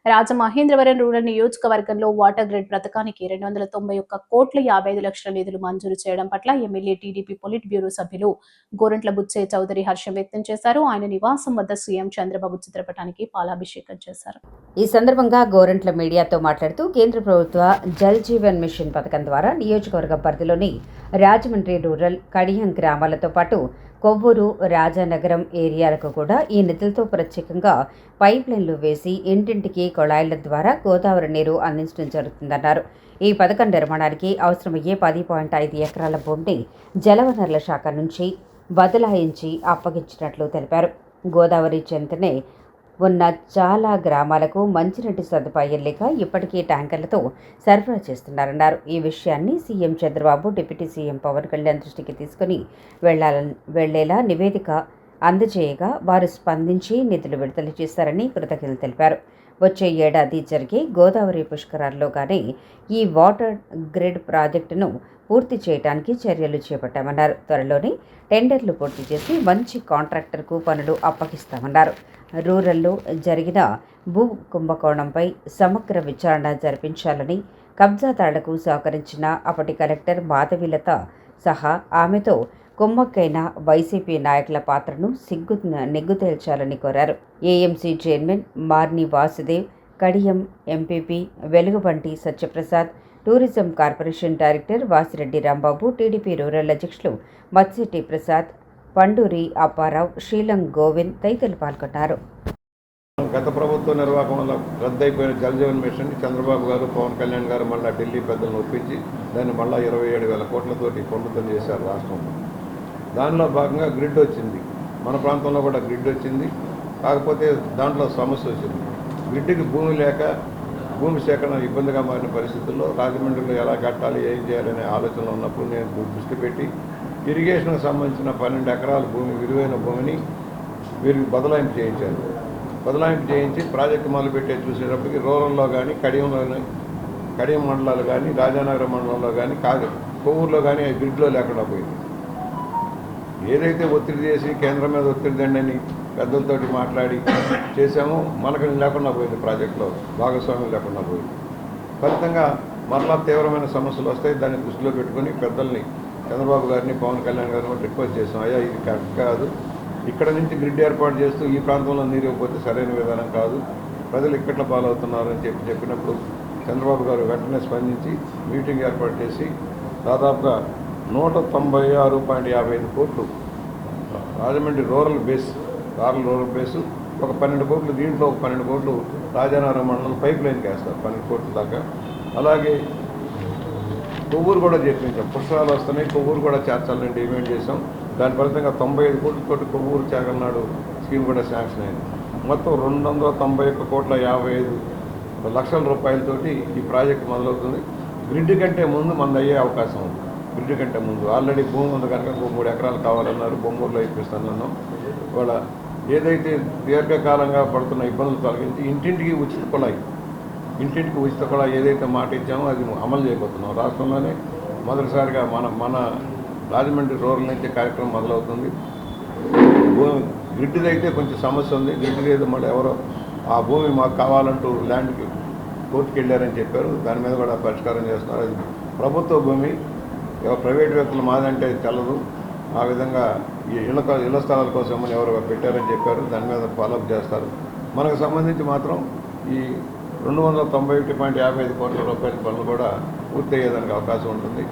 Rajamahendravaram rural నియోజకవర్గంలో water grid పథకానికి 291,55,00,000 నిధులు మంజూరు చేయడం పట్ల ఎమ్మెల్యే టీడీపీ పొలిట్ బ్యూరో సభ్యులు గోరంట్ల బుచ్చయ్య చౌదరి హర్షం వ్యక్తం చేశారు. ఆయన నివాసం వద్ద సీఎం చంద్రబాబు చిత్రపటానికి పాలాభిషేకం చేశారు. ఈ సందర్భంగా గోరంట్ల మీడియాతో మాట్లాడుతూ కేంద్ర ప్రభుత్వ జల్ జీవన్ మిషన్ పథకం ద్వారా నియోజకవర్గ పరిధిలోని రాజమండ్రి రూరల్ కడియం గ్రామాలతో పాటు కొవ్వూరు రాజానగరం ఏరియాలకు కూడా ఈ నిధులతో ప్రత్యేకంగా పైప్ లైన్లు వేసి ఇంటింటికి కొళాయిల ద్వారా గోదావరి నీరు అందించడం జరుగుతుందన్నారు. ఈ పథకం నిర్మాణానికి అవసరమయ్యే 10.5 ఎకరాల భూమిని జలవనరుల శాఖ నుంచి బదలాయించి అప్పగించినట్లు తెలిపారు. గోదావరి చెంతనే ఉన్న చాలా గ్రామాలకు మంచినీటి సదుపాయం లేక ఇప్పటికీ ట్యాంకర్లతో సరఫరా చేస్తున్నారన్నారు. ఈ విషయాన్ని CM Chandrababu deputy CM Pawan Kalyan దృష్టికి తీసుకుని వెళ్లేలా నివేదిక అందజేయగా వారు స్పందించి నిధులు విడుదల చేశారని కృతజ్ఞతలు తెలిపారు. వచ్చే ఏడాది జరిగే గోదావరి పుష్కరాల్లో కానీ ఈ వాటర్ గ్రిడ్ ప్రాజెక్టును పూర్తి చేయడానికి చర్యలు చేపట్టామన్నారు. త్వరలోనే టెండర్లు పూర్తి చేసి మంచి కాంట్రాక్టర్కు పనులు అప్పగిస్తామన్నారు. రూరల్లో జరిగిన భూ కుంభకోణంపై సమగ్ర విచారణ జరిపించాలని కబ్జాదారులకు సహకరించిన అప్పటి కలెక్టర్ మాధవీలత సహా ఆమెతో కుమ్మక్కైన వైసీపీ నాయకుల పాత్రను నిగ్గు తేల్చాలని కోరారు. AMC chairman Marni Vasudev, Kadiyam MPP Velugubanti Satyaprasad, tourism corporation director Vasireddy Rambabu, TDP rural అధ్యక్షులు మత్సిరెడ్డి ప్రసాద్, పండూరి అప్పారావు, శ్రీలం గోవింద్ తదితరులు పాల్గొన్నారు. గత ప్రభుత్వ నిర్వాహకంలో రద్దయిపోయిన జల్ జీవన్ మిషన్ చంద్రబాబు గారు, పవన్ కళ్యాణ్ గారు మళ్ళీ ఢిల్లీ పెద్దలను ఒప్పించి దాన్ని మళ్ళీ 27,000 కోట్లతోటి పునరుద్ధరణ చేశారు రాష్ట్రంలో. దానిలో భాగంగా గ్రిడ్ వచ్చింది. మన ప్రాంతంలో కూడా గ్రిడ్ వచ్చింది. కాకపోతే దాంట్లో సమస్య వచ్చింది. గ్రిడ్కి భూమి లేక భూమి సేకరణ ఇబ్బందిగా మారిన పరిస్థితుల్లో రాజమండ్రిలో ఎలా కట్టాలి, ఏం చేయాలనే ఆలోచనలో ఉన్నప్పుడు నేను దృష్టి పెట్టి ఇరిగేషన్కి సంబంధించిన 12 ఎకరాల భూమి, విలువైన భూమిని వీరికి బదలాయింపు చేయించాను. బదలాయింపు చేయించి ప్రాజెక్టు మొదలుపెట్టే చూసేటప్పటికి రూరల్లో కానీ, కడియం మండలాలు కానీ, రాజానగరం మండలంలో కానీ, కొవ్వూరులో కానీ గ్రిడ్లో లేకుండా పోయింది. ఏదైతే ఒత్తిడి చేసి కేంద్రం మీద ఒత్తిడి దండని పెద్దలతోటి మాట్లాడి చేసామో మనకు లేకుండా పోయింది. ప్రాజెక్టులో భాగస్వామ్యం లేకుండా పోయింది. ఫలితంగా మరలా తీవ్రమైన సమస్యలు వస్తాయి. దాన్ని దృష్టిలో పెట్టుకుని పెద్దల్ని చంద్రబాబు గారిని, పవన్ కళ్యాణ్ గారిని రిక్వెస్ట్ చేసాం. అయ్యా ఇది కరెక్ట్ కాదు, ఇక్కడ నుంచి గ్రిడ్ ఏర్పాటు చేస్తూ ఈ ప్రాంతంలో నీరు ఇవ్వకపోతే సరైన విధానం కాదు, ప్రజలు ఇక్కట్ల పాలవుతున్నారు అని చెప్పినప్పుడు చంద్రబాబు గారు వెంటనే స్పందించి మీటింగ్ ఏర్పాటు చేసి దాదాపుగా 196.55 కోట్లు రాజమండ్రి రూరల్ బేసు ఒక 12 కోట్లు, దీంట్లో ఒక 12 కోట్లు రాజానగరం మండలం పైప్ లైన్కి వేస్తారు 12 కోట్ల దాకా. అలాగే కొవ్వూరు కూడా చేర్పించాం. పుష్కరాలు వస్తున్నాయి, కొవ్వూరు కూడా చేర్చాలని డిమాండ్ చేసాం. దాని ఫలితంగా 95 కోట్లతోటి కొవ్వూరు చాగలనాడు స్కీమ్ కూడా శాంక్షన్ అయింది. మొత్తం 291,55,00,000 రూపాయలతోటి ఈ ప్రాజెక్ట్ మొదలవుతుంది. గ్రిడ్ కంటే ముందు మనది అయ్యే అవకాశం ఉంది. గ్రిడ్ కంటే ముందు ఆల్రెడీ భూమి ఉంది కనుక 3 ఎకరాలు కావాలన్నారు. బొమ్మూరులో ఇప్పిస్తానన్నాం. ఇవాళ ఏదైతే దీర్ఘకాలంగా పడుతున్న ఇబ్బందులు తొలగించి ఇంటింటికి ఉచిత కుళాయి ఏదైతే మాట ఇచ్చామో అది అమలు చేయబోతున్నాం. రాష్ట్రంలోనే మొదటిసారిగా మన రాజమండ్రి రూరల్ నుంచి కార్యక్రమం మొదలవుతుంది. గ్రిడ్ది అయితే కొంచెం సమస్య ఉంది. గ్రిడ్ ఏదో మళ్ళీ ఎవరో ఆ భూమి మాకు కావాలంటూ ల్యాండ్కి కోర్టుకు వెళ్ళారని చెప్పారు. దాని మీద కూడా పరిష్కారం చేస్తున్నారు. అది ప్రభుత్వ భూమి, ప్రైవేట్ వ్యక్తులు మాదంటే చెల్లదు. ఆ విధంగా ఈ ఇళ్ల స్థలాల కోసం ఎవరు పెట్టారని చెప్పారు. దాని మీద ఫాలోఅప్ చేస్తారు. మనకు సంబంధించి మాత్రం ఈ 291.55 కోట్ల రూపాయల పనులు కూడా పూర్తి అయ్యేదానికి అవకాశం ఉంటుంది.